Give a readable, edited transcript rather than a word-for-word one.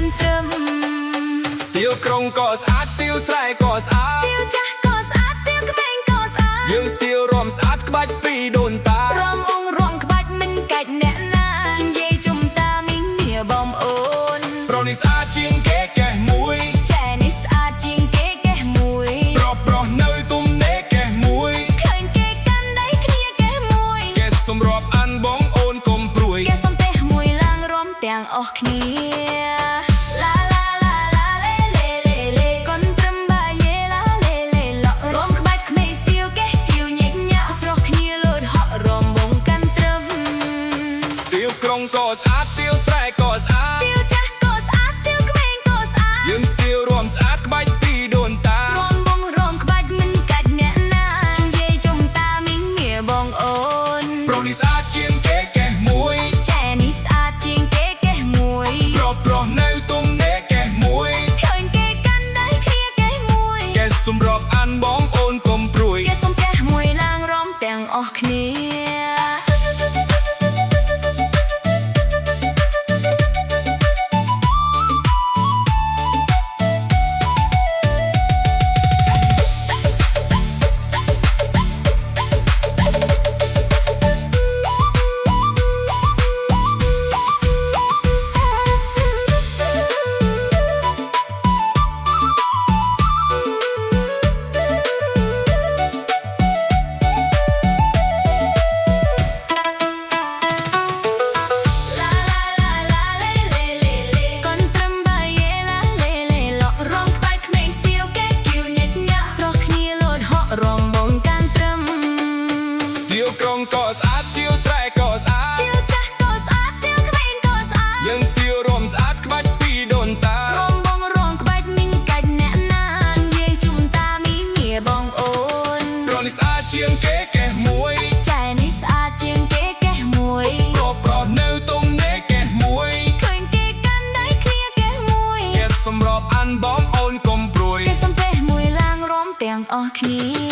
កាន់ត្រឹម ស្ទៀវក្រុងក៏ស្អាតស្ទៀវស្រែក៏ស្អាត ស្ទៀវចាស់ក៏ស្អាតស្ទៀវក្មេងក៏ស្អាត យើងស្ទៀវរំស្អាតក្បាច់ពីដូនតា រំអងរំក្បាច់មិនកាច់អ្នកណាជនិយាយជុំតាមីងមាបងប្អូន ប្រុសនេះស្អាតជាងគេកេះមួយ ចែនេះស្អាតជាងគេកេះមួយ ប្រុសនៅទំនេរកេះមួយ ឃើញគេកាន់ដៃគ្នាកេះមួយ កេះសម្រាប់អានបងអូនកុំព្រួយ គេសំទេះមួយឡើងរំទាំងអស់គ្នាឡាឡាឡាឡាលេលេលេលេកូនត្រឹមបាយេឡាលេលេឡក់រំក្បាច់ក្មេងស្ទៀវកេះគៀវញែកញាក់ស្រស់គ្នាលោតហក់រំបងកាន់ត្រឹម ស្ទៀវក្រុងក៏ស្អាតស្ទៀវស្រែក៏ស្អាត ស្ទៀវចាស់ក៏ស្អាតស្ទៀវក្មេងក៏ស្អាត យើងស្ទៀវរំស្អាតក្បាច់ពីដូនតា រំបងរំក្បាច់មិនកាច់អ្នកណាជនិយាយជុំតាមីងមាបងអូន ប្រុសនេះស្អាតជាងគេកេះមួយ ចែនេះស្អាតជាងគេកេះមួយ ប្រុសនៅទំនេរកេះមួយ ឃើញគេកាន់ដៃគ្នាកេះមួយ កេះសម្រាប់អានបងអូនកុំព្រួយ គេសំទះមួយឡើងរំទាំងអស់គ្នាក្រុងក៏ស្អាតស្ទៀវស្រែក៏ស្អាត ស្ទៀវចាស់ក៏ស្អាតស្ទៀវក្មេងក៏ស្អាត យើងស្ទៀវរំស្អាតក្បាច់ពីដូនតា រំបងរងក្បាច់មីងកាច់អ្នកណាជនិយាយជុំតាមីងមាបងអូន ប្រុសនេះស្អាតជាងគេកេះមួយ ចែនេះស្អាតជាងគេកេះមួយ ប្រុសនៅទំនេរកេះមួយ ឃើញគេកាន់ដៃគ្នាកេះមួយ កេះសម្រាប់អានបងអូនកុំព្រួយ គេសំទះមួយឡើងរំទាំងអស់គ្នា